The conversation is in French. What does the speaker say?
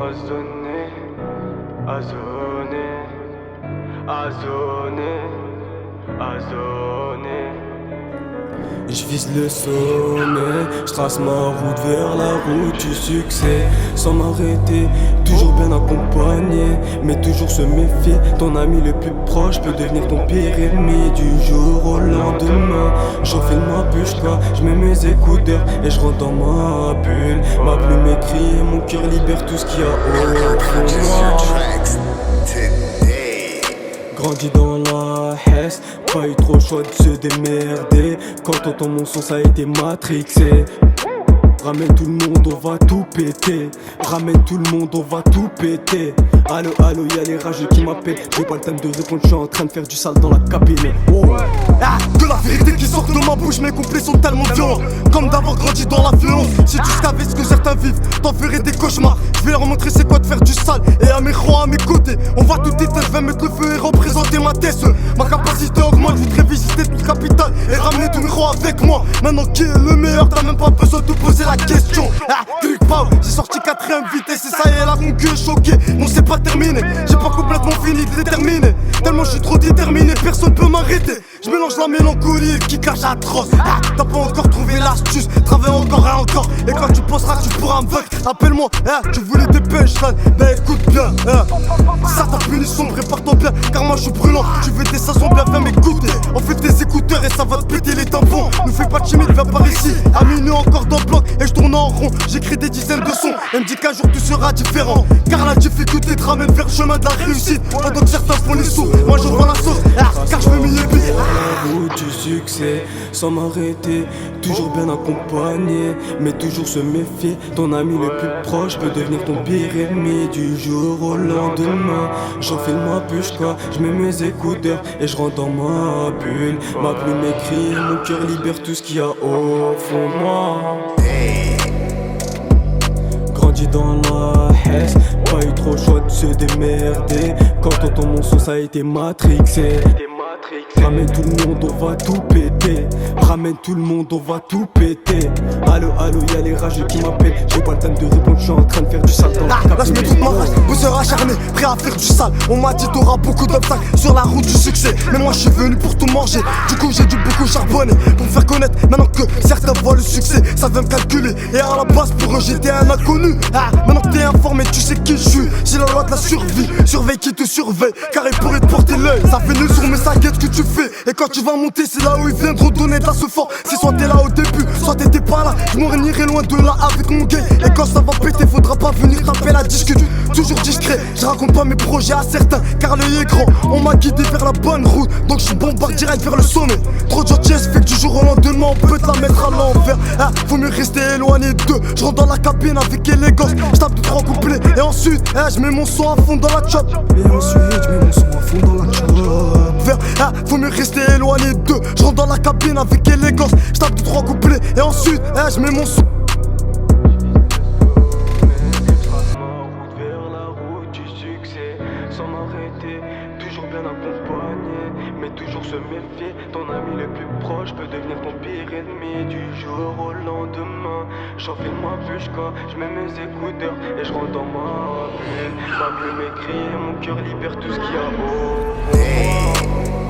Azone, Azone, Azone, Azone. Je vise le sommet, je trace ma route vers la route du succès. Sans m'arrêter, toujours bien accompagné, mais toujours se méfier. Ton ami le plus proche peut devenir ton pire ennemi. Du jour au lendemain, j'enfile ma bûche, quoi. Je mets mes écouteurs et je rentre dans ma bulle. Ma plume écrit et mon cœur libère tout ce qu'il y a au fond de moi. Grandi dans la Hesse, pas eu trop le choix de se démerder. Quand t'entends mon son, ça a été matrixé. Ramène tout le monde, on va tout péter. Ramène tout le monde, on va tout péter. Allo, allo, y'a les rageux qui m'appellent. J'ai pas le temps de répondre, je suis en train de faire du sale dans la cabine. Oh. Ah, de la vérité qui sort de ma bouche, mes couplets sont tellement violents. Comme d'avoir grandi dans la violence. Si tu savais ce que certains vivent, t'en ferais des cauchemars. Je vais leur montrer c'est quoi de faire du sale. Et à mes rois, à mes côtés, on va tout éteindre, je vais mettre le feu et représenter ma thèse. Ma capacité augmente, je voudrais visiter toute capitale et ramener tous mes rois avec moi. Maintenant qui est le meilleur, t'as même pas besoin de te poser la question. Ah, click pow, j'ai sorti 4ème vitesse et ça y est, la concu est choquée. Non, c'est pas terminé, j'ai pas complètement fini de déterminer. Tellement je suis trop déterminé, personne peut m'arrêter. Je mélange la mélancolie et le kickage atroce. Ah, t'as pas encore trouvé l'astuce, travaille encore et encore. Et quand tu penseras que tu pourras me vaincre, appelle-moi, tu voulais des punchlines, ben écoute bien. Ça ta punition, prépare-toi bien, car moi je suis brûlant. Tu veux des saisons bien, viens m'écouter. On fait tes écouteurs et ça va te péter les tampons. Ne fais pas de chimie, viens par ici. À minuit encore dans le bloc et je tourne en rond. J'écris des dizaines de sons, elle me dit qu'un jour tu seras différent. Car la difficulté te ramène vers le chemin de la réussite. Pendant que certains font les sous, moi je vends la sauce. Car je veux m'y épier. La route du succès, sans m'arrêter, toujours bien accompagné, mais toujours se méfier. Ton ami le plus proche peut devenir ton pire ennemi. Du jour au lendemain, j'enfile ma bûche, quoi. Je mets mes écouteurs et je rentre dans ma bulle. Ma plume écrit, mon cœur libère tout ce qu'il y a au fond de moi. Grandi dans la Hesse, pas eu trop le choix de se démerder. Quand t'entends mon son, ça a été matrixé. Ramène tout le monde, on va tout péter. Ramène tout le monde, on va tout péter. Allo, allo, y'a les rageux qui m'appellent. J'ai pas le temps de répondre, je suis en train de faire du sale dans la cabine. Là je mets toute ma rage, bosseur acharné, prêt à faire du sale. On m'a dit t'auras beaucoup d'obstacles sur la route du succès. Mais moi je suis venu pour tout manger. Du coup j'ai dû beaucoup charbonner pour me faire connaître. Maintenant que certains voient le succès, ça veut me calculer. Et à la base pour eux j'étais un inconnu. Maintenant que t'es informé, tu sais qui je suis. J'ai la loi de la survie, surveille qui te surveille. Car il pourrait te porter l'œil. Ça fait nul sur mes saquettes ce que tu fais. Et quand tu vas monter, c'est là où ils viendront donner de la force. C'est soit t'es là au début, soit t'étais pas là. Je m'en irai loin de là avec mon gay. Et quand ça va péter, faudra pas venir taper la discute. Toujours discret, je raconte pas mes projets à certains, car l'œil est grand. On m'a guidé vers la bonne route, donc je bombarde direct vers le sommet. Trop de gentillesse fait que du jour au lendemain, on peut te la mettre à l'envers. Faut mieux rester éloigné d'eux. Je rentre dans la cabine avec élégance, je tape 2-3 couplets. Et ensuite, je mets mon son à fond dans la chop. Et ensuite, je mets mon son à fond dans la chop. Faut mieux rester éloigné d'eux. Je rentre dans la cabine avec élégance, je tape 2-3 couplets. Et ensuite, je mets mon son. Sans m'arrêter, toujours bien accompagné, mais toujours se méfier. Ton ami le plus proche peut devenir ton pire ennemi. Du jour au lendemain, j'enfile ma bûche, quoi. Je mets mes écouteurs et je rentre dans ma bulle. Ma plume écrit et mon cœur libère tout ce qu'il y a au fond de moi.